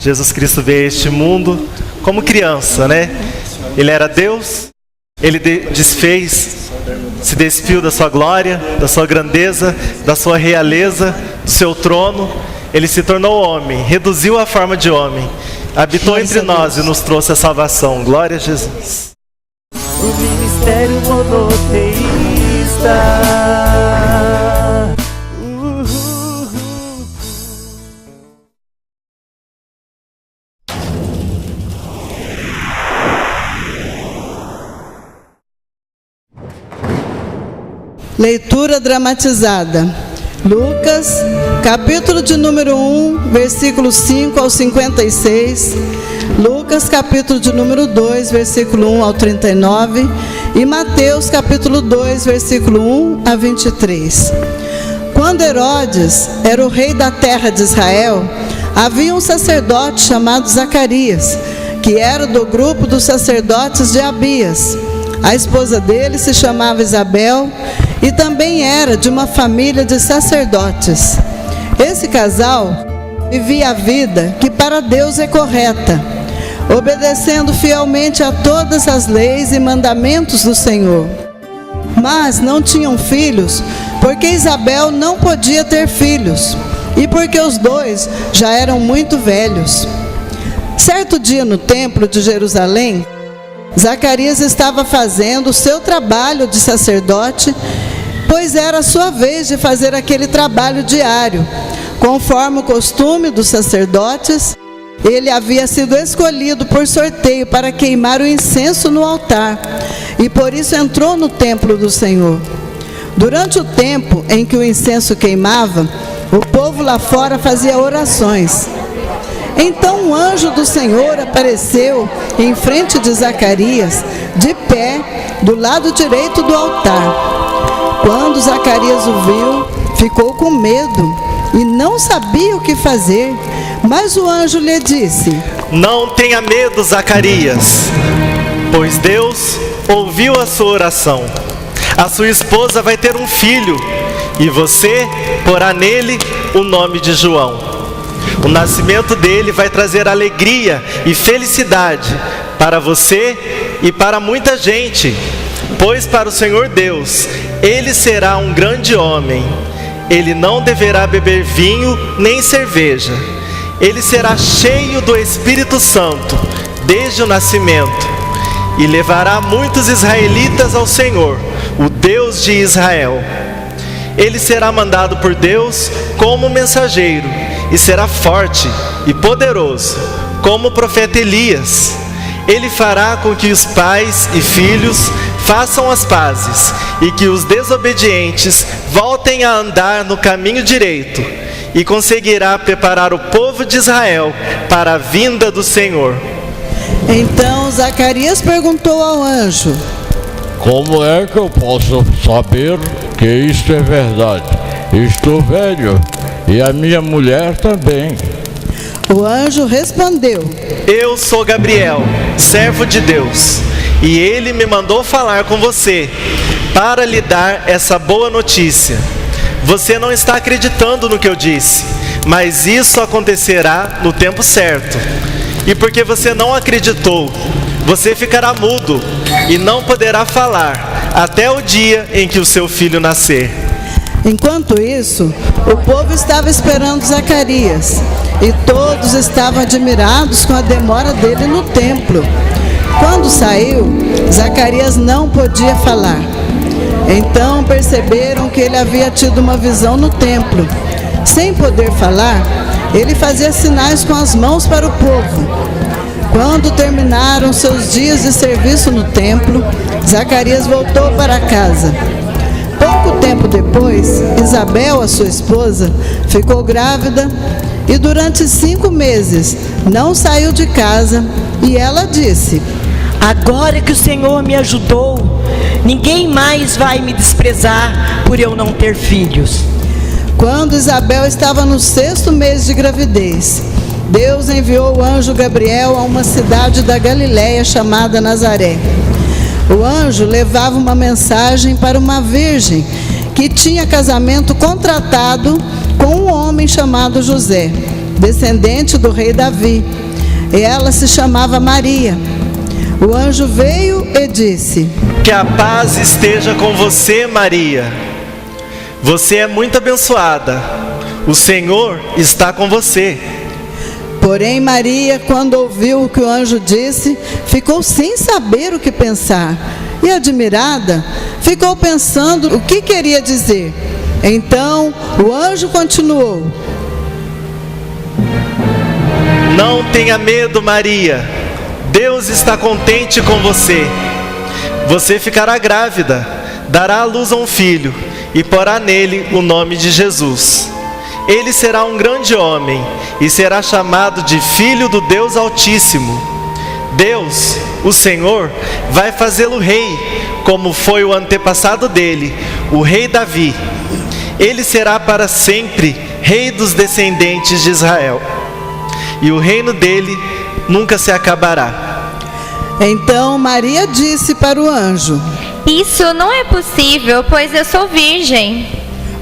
Jesus Cristo veio a este mundo como criança, né? Ele era Deus, ele se despiu da sua glória, da sua grandeza, da sua realeza, do seu trono. Ele se tornou homem, reduziu a forma de homem, habitou entre nós e nos trouxe a salvação. Glória a Jesus. O ministério monoteísta. Leitura dramatizada. Lucas, capítulo de número 1, versículos 5 ao 56. Lucas, capítulo de número 2, versículo 1 ao 39. E Mateus, capítulo 2, versículo 1 a 23. Quando Herodes era o rei da terra de Israel, havia um sacerdote chamado Zacarias, que era do grupo dos sacerdotes de Abias. A esposa dele se chamava Isabel e também era de uma família de sacerdotes. Esse casal vivia a vida que para Deus é correta, obedecendo fielmente a todas as leis e mandamentos do Senhor. Mas não tinham filhos, porque Isabel não podia ter filhos, e porque os dois já eram muito velhos. Certo dia no templo de Jerusalém, Zacarias estava fazendo o seu trabalho de sacerdote, pois era a sua vez de fazer aquele trabalho diário. Conforme o costume dos sacerdotes, ele havia sido escolhido por sorteio para queimar o incenso no altar, e por isso entrou no templo do Senhor. Durante o tempo em que o incenso queimava, o povo lá fora fazia orações. Então um anjo do Senhor apareceu em frente de Zacarias, de pé, do lado direito do altar. Quando Zacarias o viu, ficou com medo e não sabia o que fazer. Mas o anjo lhe disse: Não tenha medo, Zacarias, pois Deus ouviu a sua oração. A sua esposa vai ter um filho, e você porá nele o nome de João. O nascimento dele vai trazer alegria e felicidade para você e para muita gente, pois para o Senhor Deus, ele será um grande homem. Ele não deverá beber vinho nem cerveja. Ele será cheio do Espírito Santo desde o nascimento e levará muitos israelitas ao Senhor, o Deus de Israel. Ele será mandado por Deus como mensageiro e será forte e poderoso, como o profeta Elias. Ele fará com que os pais e filhos façam as pazes e que os desobedientes voltem a andar no caminho direito, e conseguirá preparar o povo de Israel para a vinda do Senhor. Então Zacarias perguntou ao anjo: Como é que eu posso saber que isto é verdade? Estou velho e a minha mulher também. O anjo respondeu: Eu sou Gabriel, servo de Deus, e ele me mandou falar com você para lhe dar essa boa notícia. Você não está acreditando no que eu disse, mas isso acontecerá no tempo certo. E porque você não acreditou, você ficará mudo e não poderá falar até o dia em que o seu filho nascer. Enquanto isso, o povo estava esperando Zacarias, e todos estavam admirados com a demora dele no templo. Quando saiu, Zacarias não podia falar. Então perceberam que ele havia tido uma visão no templo. Sem poder falar, ele fazia sinais com as mãos para o povo. Quando terminaram seus dias de serviço no templo, Zacarias voltou para casa. Pouco tempo depois, Isabel, a sua esposa, ficou grávida e durante 5 meses não saiu de casa, e ela disse: Agora que o Senhor me ajudou, ninguém mais vai me desprezar por eu não ter filhos. Quando Isabel estava no 6º mês de gravidez, Deus enviou o anjo Gabriel a uma cidade da Galiléia chamada Nazaré. O anjo levava uma mensagem para uma virgem que tinha casamento contratado com um homem chamado José, descendente do rei Davi. E ela se chamava Maria. O anjo veio e disse: Que a paz esteja com você, Maria. Você é muito abençoada. O Senhor está com você. Porém, Maria, quando ouviu o que o anjo disse, ficou sem saber o que pensar. E admirada, ficou pensando o que queria dizer. Então, o anjo continuou: Não tenha medo, Maria. Deus está contente com você. Você ficará grávida, dará à luz a um filho e porá nele o nome de Jesus. Ele será um grande homem e será chamado de Filho do Deus Altíssimo. Deus, o Senhor, vai fazê-lo rei, como foi o antepassado dele, o rei Davi. Ele será para sempre rei dos descendentes de Israel, e o reino dele nunca se acabará. Então Maria disse para o anjo: Isso não é possível, pois eu sou virgem.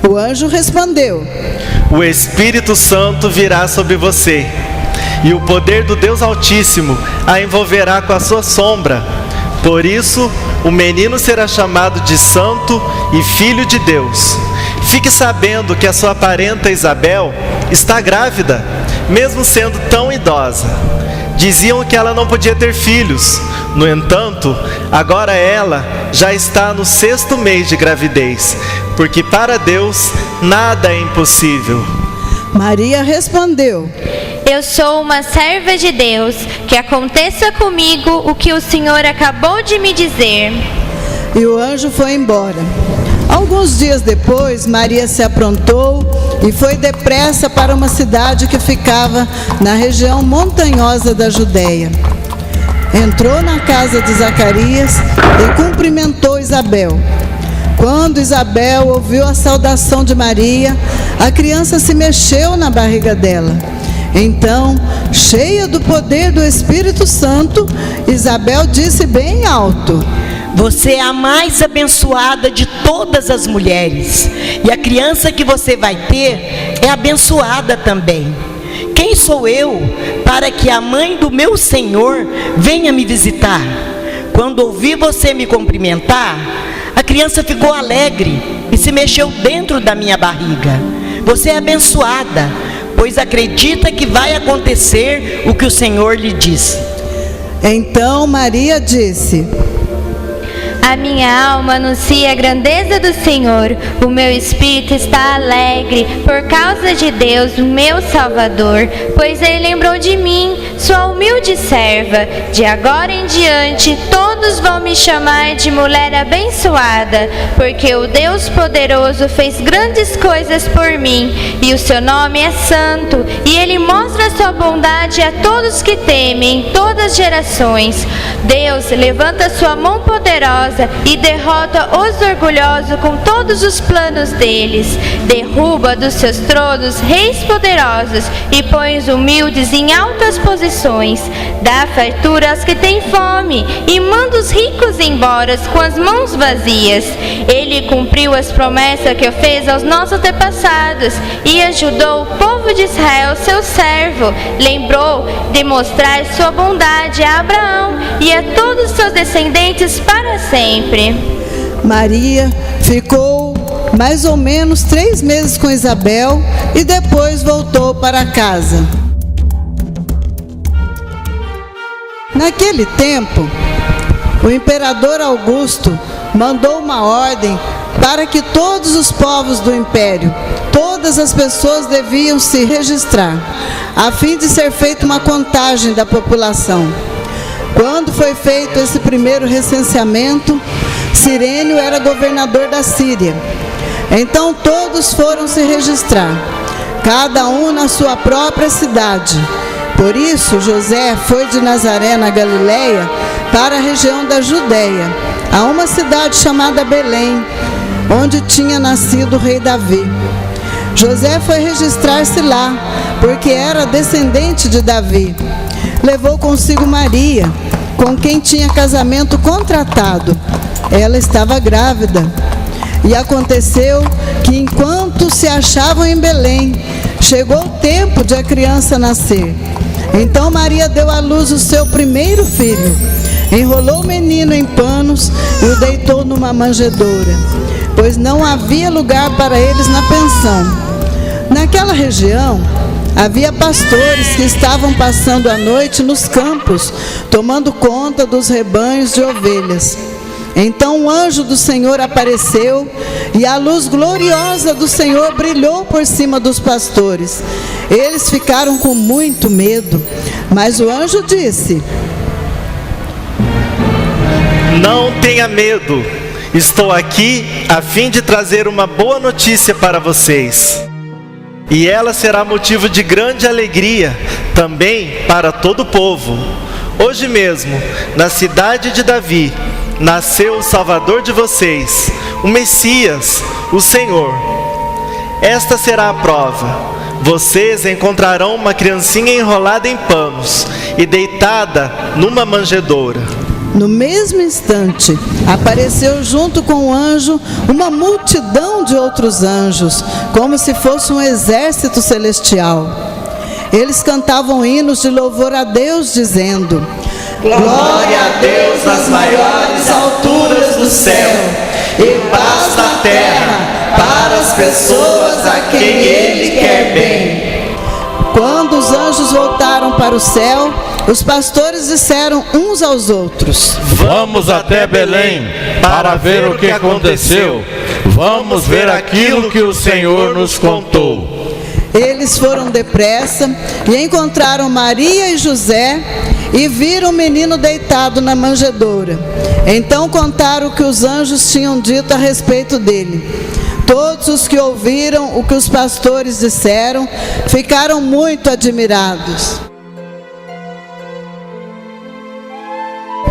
O anjo respondeu: O Espírito Santo virá sobre você, e o poder do Deus Altíssimo a envolverá com a sua sombra. Por isso, o menino será chamado de Santo e Filho de Deus. Fique sabendo que a sua parenta Isabel está grávida, mesmo sendo tão idosa. Diziam que ela não podia ter filhos. No entanto, agora ela já está no 6º mês de gravidez, porque para Deus nada é impossível. Maria respondeu: Eu sou uma serva de Deus, que aconteça comigo o que o Senhor acabou de me dizer. E o anjo foi embora. Alguns dias depois, Maria se aprontou e foi depressa para uma cidade que ficava na região montanhosa da Judéia. Entrou na casa de Zacarias e cumprimentou Isabel. Quando Isabel ouviu a saudação de Maria, a criança se mexeu na barriga dela. Então, cheia do poder do Espírito Santo, Isabel disse bem alto: Você é a mais abençoada de todas as mulheres, e a criança que você vai ter é abençoada também. Quem sou eu para que a mãe do meu Senhor venha me visitar? Quando ouvi você me cumprimentar, a criança ficou alegre e se mexeu dentro da minha barriga. Você é abençoada, pois acredita que vai acontecer o que o Senhor lhe disse. Então Maria disse: A minha alma anuncia a grandeza do Senhor. O meu espírito está alegre por causa de Deus, o meu Salvador, pois Ele lembrou de mim, sua humilde serva. De agora em diante, todos vão me chamar de mulher abençoada, porque o Deus poderoso fez grandes coisas por mim, e o seu nome é santo, e Ele mostra a sua bondade a todos que temem, em todas as gerações. Deus levanta sua mão poderosa e derrota os orgulhosos com todos os planos deles. Derruba dos seus tronos reis poderosos e põe os humildes em altas posições. Dá fartura aos que têm fome e manda os ricos embora com as mãos vazias. Ele cumpriu as promessas que fez aos nossos antepassados e ajudou o povo de Israel, seu servo. Lembrou de mostrar sua bondade a Abraão e a todos os seus descendentes para sempre. Maria ficou mais ou menos 3 meses com Isabel e depois voltou para casa. Naquele tempo, o imperador Augusto mandou uma ordem para que todos os povos do império, todas as pessoas deviam se registrar, a fim de ser feita uma contagem da população. Quando foi feito esse primeiro recenseamento, Cirênio era governador da Síria. Então todos foram se registrar, cada um na sua própria cidade. Por isso José foi de Nazaré, na Galileia, para a região da Judéia, a uma cidade chamada Belém, onde tinha nascido o rei Davi. José foi registrar-se lá, porque era descendente de Davi. Levou consigo Maria, com quem tinha casamento contratado. Ela estava grávida. E aconteceu que, enquanto se achavam em Belém, Chegou o tempo de a criança nascer. Então Maria deu à luz o seu primeiro filho. Enrolou o menino em panos e o deitou numa manjedoura, pois não havia lugar para eles na pensão. Naquela região, havia pastores que estavam passando a noite nos campos, tomando conta dos rebanhos de ovelhas. Então um anjo do Senhor apareceu e a luz gloriosa do Senhor brilhou por cima dos pastores. Eles ficaram com muito medo, mas o anjo disse: Não tenha medo, estou aqui a fim de trazer uma boa notícia para vocês. E ela será motivo de grande alegria também para todo o povo. Hoje mesmo, na cidade de Davi, nasceu o Salvador de vocês, o Messias, o Senhor. Esta será a prova: vocês encontrarão uma criancinha enrolada em panos e deitada numa manjedoura. No mesmo instante, apareceu junto com o anjo uma multidão de outros anjos, como se fosse um exército celestial. Eles cantavam hinos de louvor a Deus, dizendo: Glória a Deus nas maiores alturas do céu, e paz na terra para as pessoas a quem Ele quer bem. Quando os anjos voltaram para o céu, os pastores disseram uns aos outros: Vamos até Belém para ver o que aconteceu. Vamos ver aquilo que o Senhor nos contou. Eles foram depressa e encontraram Maria e José e viram o menino deitado na manjedoura. Então contaram o que os anjos tinham dito a respeito dele. Todos os que ouviram o que os pastores disseram ficaram muito admirados.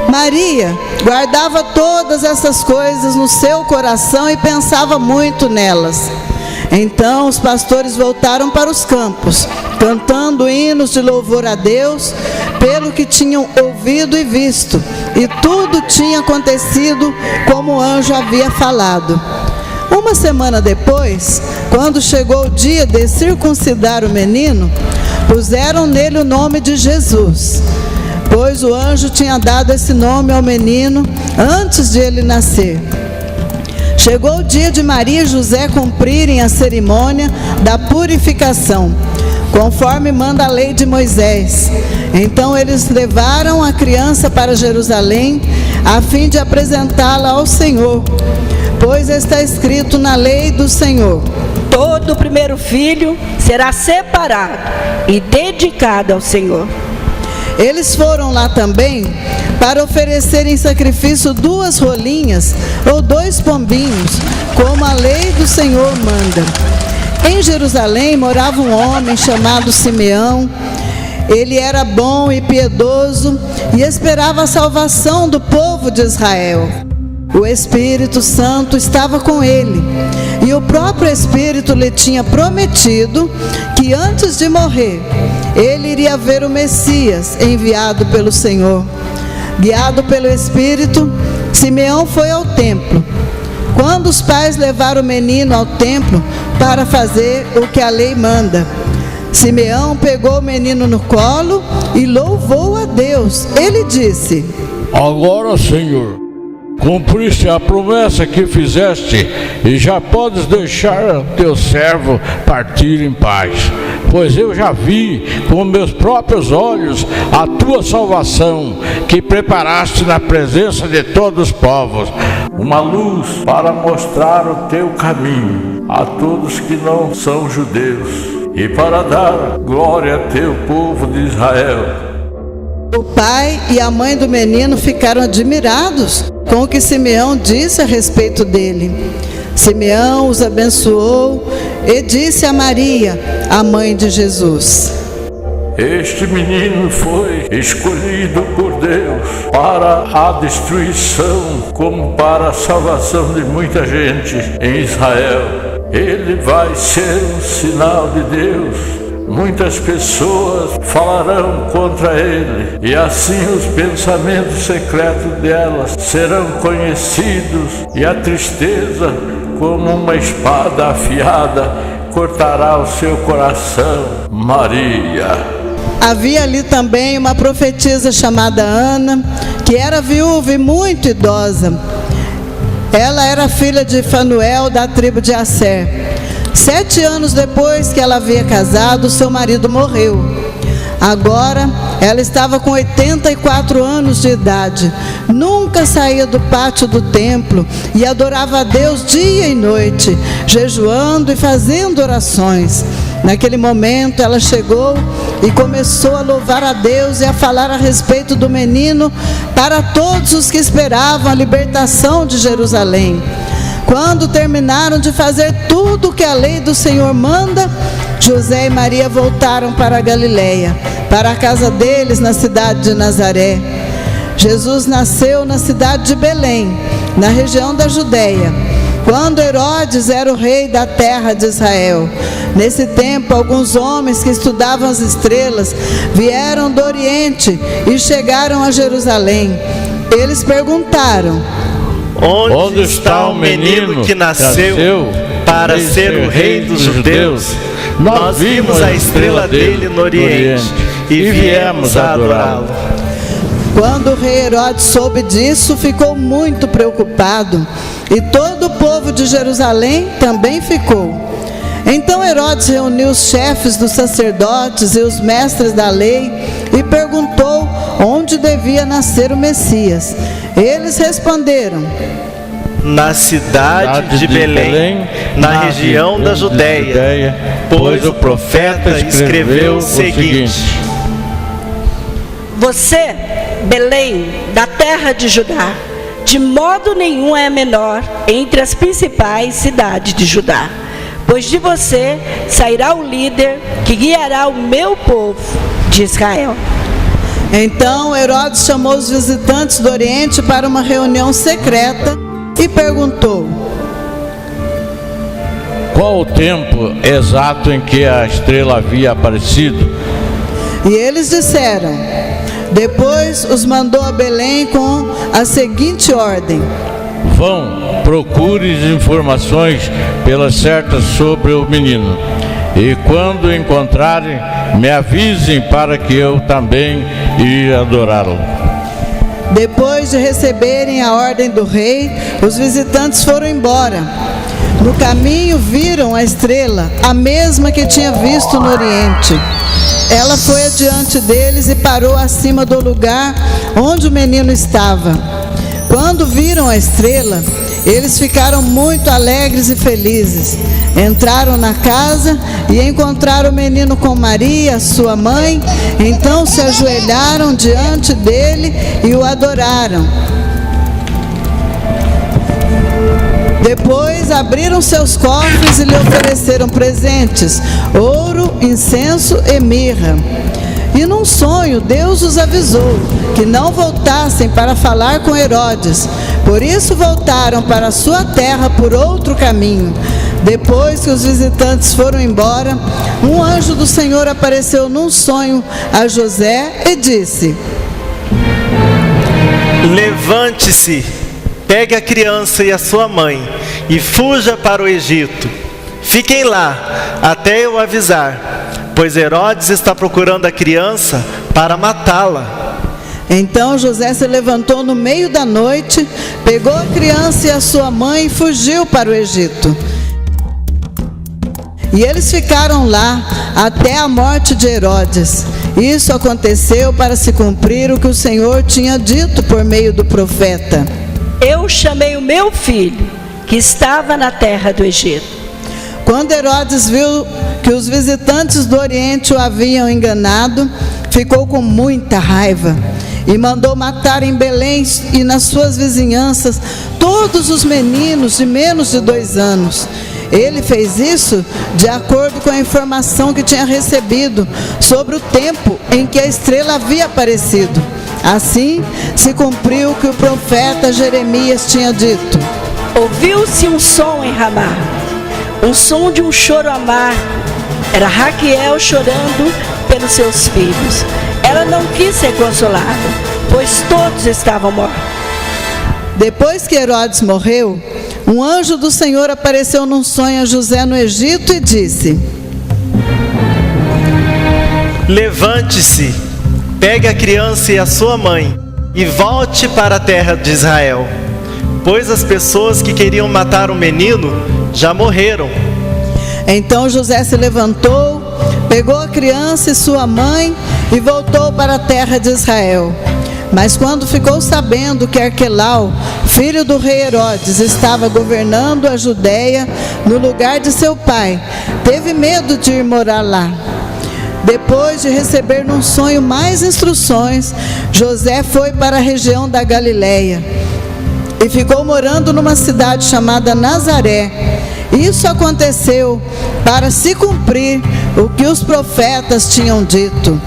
Maria guardava todas essas coisas no seu coração e pensava muito nelas. Então os pastores voltaram para os campos, cantando hinos de louvor a Deus pelo que tinham ouvido e visto, e tudo tinha acontecido como o anjo havia falado. Uma semana depois, quando chegou o dia de circuncidar o menino, puseram nele o nome de Jesus, pois o anjo tinha dado esse nome ao menino antes de ele nascer. Chegou o dia de Maria e José cumprirem a cerimônia da purificação, conforme manda a lei de Moisés. Então eles levaram a criança para Jerusalém, a fim de apresentá-la ao Senhor, pois está escrito na lei do Senhor: todo primeiro filho será separado e dedicado ao Senhor. Eles foram lá também para oferecer em sacrifício 2 rolinhas ou 2 pombinhos, como a lei do Senhor manda. Em Jerusalém morava um homem chamado Simeão. Ele era bom e piedoso e esperava a salvação do povo de Israel. O Espírito Santo estava com ele, e o próprio Espírito lhe tinha prometido que antes de morrer, ele iria ver o Messias enviado pelo Senhor. Guiado pelo Espírito, Simeão foi ao templo. Quando os pais levaram o menino ao templo para fazer o que a lei manda, Simeão pegou o menino no colo e louvou a Deus. Ele disse: Agora, Senhor, cumpriste a promessa que fizeste e já podes deixar teu servo partir em paz, pois eu já vi com meus próprios olhos a tua salvação, que preparaste na presença de todos os povos, uma luz para mostrar o teu caminho a todos que não são judeus, e para dar glória a teu povo de Israel. O pai e a mãe do menino ficaram admirados com o que Simeão disse a respeito dele. Simeão os abençoou e disse a Maria, a mãe de Jesus: Este menino foi escolhido por Deus para a destruição, como para a salvação de muita gente em Israel. Ele vai ser um sinal de Deus. Muitas pessoas falarão contra ele, e assim os pensamentos secretos delas serão conhecidos, e a tristeza, como uma espada afiada, cortará o seu coração, Maria. Havia ali também uma profetisa chamada Ana, que era viúva e muito idosa. Ela era filha de Fanuel, da tribo de Asser. 7 anos depois que ela havia casado, seu marido morreu. Agora, ela estava com 84 anos de idade. Nunca saía do pátio do templo e adorava a Deus dia e noite, jejuando e fazendo orações. Naquele momento, ela chegou e começou a louvar a Deus e a falar a respeito do menino para todos os que esperavam a libertação de Jerusalém. Quando terminaram de fazer tudo o que a lei do Senhor manda, José e Maria voltaram para a Galileia, para a casa deles na cidade de Nazaré. Jesus nasceu na cidade de Belém, na região da Judeia, quando Herodes era o rei da terra de Israel. Nesse tempo, alguns homens que estudavam as estrelas vieram do Oriente e chegaram a Jerusalém. Eles perguntaram: Onde está o menino que nasceu para ser o rei dos judeus? Nós vimos a estrela dele no Oriente e viemos a adorá-lo. Quando o rei Herodes soube disso, ficou muito preocupado, e todo o povo de Jerusalém também ficou. Então Herodes reuniu os chefes dos sacerdotes e os mestres da lei e perguntou onde devia nascer o Messias. Eles responderam: na cidade de Belém, na região da Judeia, pois o profeta escreveu o seguinte: Você, Belém, da terra de Judá, de modo nenhum é menor entre as principais cidades de Judá, pois de você sairá o líder que guiará o meu povo de Israel. Então Herodes chamou os visitantes do Oriente para uma reunião secreta e perguntou: qual o tempo exato em que a estrela havia aparecido? E eles disseram. Depois os mandou a Belém com a seguinte ordem: vão, procure informações pelas certas sobre o menino, e quando o encontrarem, me avisem para que eu também ir adorá-lo. Depois de receberem a ordem do rei, os visitantes foram embora. No caminho viram a estrela, a mesma que tinha visto no Oriente. Ela foi adiante deles e parou acima do lugar onde o menino estava. Quando viram a estrela, eles ficaram muito alegres e felizes. Entraram na casa e encontraram o menino com Maria, sua mãe. Então se ajoelharam diante dele e o adoraram. Depois abriram seus cofres e lhe ofereceram presentes: ouro, incenso e mirra. E num sonho Deus os avisou que não voltassem para falar com Herodes. Por isso voltaram para a sua terra por outro caminho. Depois que os visitantes foram embora, um anjo do Senhor apareceu num sonho a José e disse: levante-se, pegue a criança e a sua mãe e fuja para o Egito. Fiquem lá até eu avisar, pois Herodes está procurando a criança para matá-la. Então José se levantou no meio da noite, pegou a criança e a sua mãe e fugiu para o Egito. E eles ficaram lá até a morte de Herodes. Isso aconteceu para se cumprir o que o Senhor tinha dito por meio do profeta: eu chamei o meu filho, que estava na terra do Egito. Quando Herodes viu que os visitantes do Oriente o haviam enganado, ficou com muita raiva e mandou matar em Belém e nas suas vizinhanças todos os meninos de menos de 2 anos. Ele fez isso de acordo com a informação que tinha recebido sobre o tempo em que a estrela havia aparecido. Assim se cumpriu o que o profeta Jeremias tinha dito: ouviu-se um som em Ramá, um som de um choro amargo. Era Raquel chorando pelos seus filhos. Ela não quis ser consolada, pois todos estavam mortos. Depois que Herodes morreu, um Um anjo do Senhor apareceu num sonho a José no Egito e disse: Levante-se, pegue a criança e a sua mãe e volte para a terra de Israel, pois as pessoas que queriam matar o menino já morreram. Então José se levantou, pegou a criança e sua mãe e voltou para a terra de Israel. Mas quando ficou sabendo que Arquelau, filho do rei Herodes, estava governando a Judéia no lugar de seu pai, teve medo de ir morar lá. Depois de receber num sonho mais instruções, José foi para a região da Galileia e ficou morando numa cidade chamada Nazaré. Isso aconteceu para se cumprir o que os profetas tinham dito: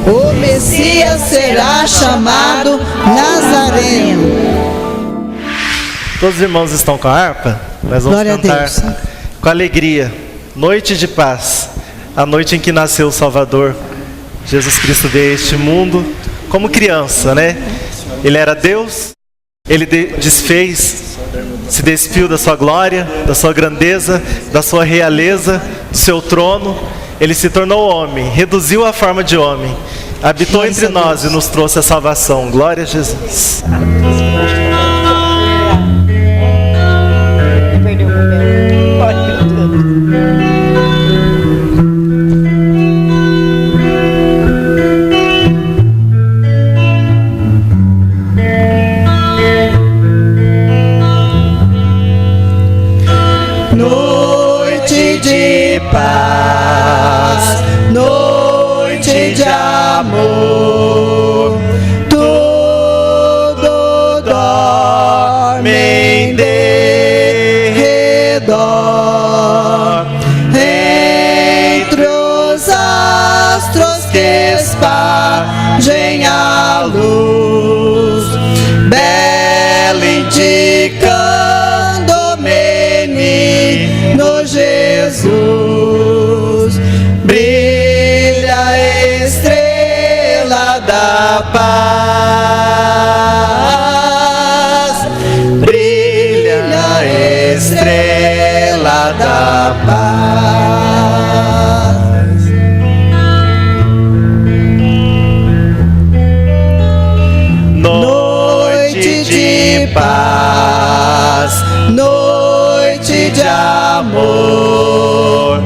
o Messias será chamado Nazareno. Todos os irmãos estão com a harpa? Nós vamos Glória a cantar Deus. com alegria. Noite de paz, a noite em que nasceu o Salvador. Jesus Cristo veio a este mundo como criança, né? Ele era Deus, ele se despiu da sua glória, da sua grandeza, da sua realeza, do seu trono. Ele se tornou homem, reduziu a forma de homem, habitou entre nós e nos trouxe a salvação. Glória a Jesus. Noite de paz, noite de amor, tudo dorme em derredor, entre os astros que espalhem a luz, bela indicando o menino Jesus. Brilha a estrela da paz, brilha a estrela da paz. Noite de paz, noite de amor,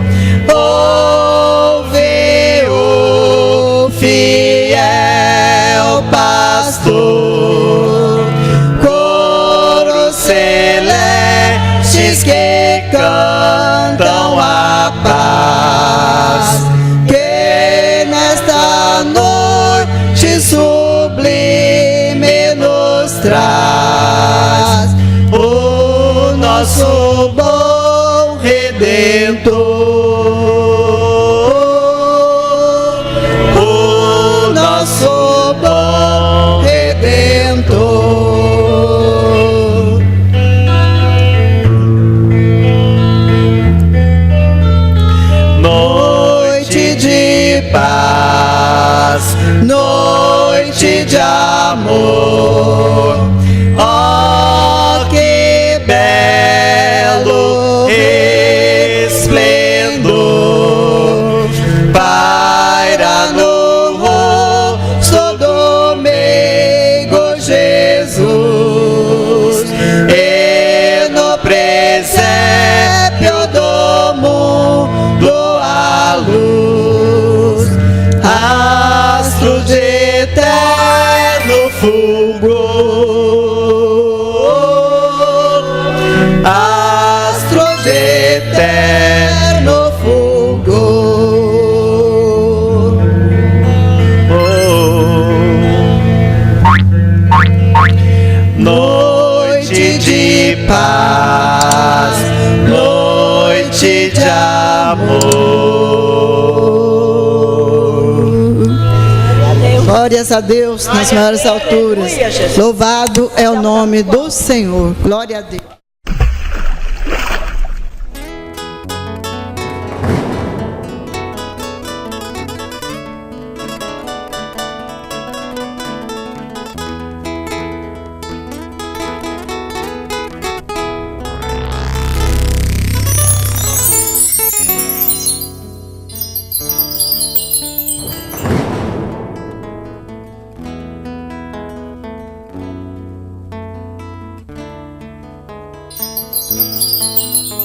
ouve o fiel pastor, coros celestes que cantam a paz, que nesta noite sublime nos traz o nosso bom Redentor, o nosso bom Redentor. Noite de paz, noite de amor, oh que belo esplendor, paira no rosto do meigo Jesus, e no presépio do mundo a luz, astro de eterno fulgor, astro de eterno fulgor. Noite de paz, noite de amor. Glórias a Deus nas maiores alturas. Louvado é o nome do Senhor. Glória a Deus. Amém.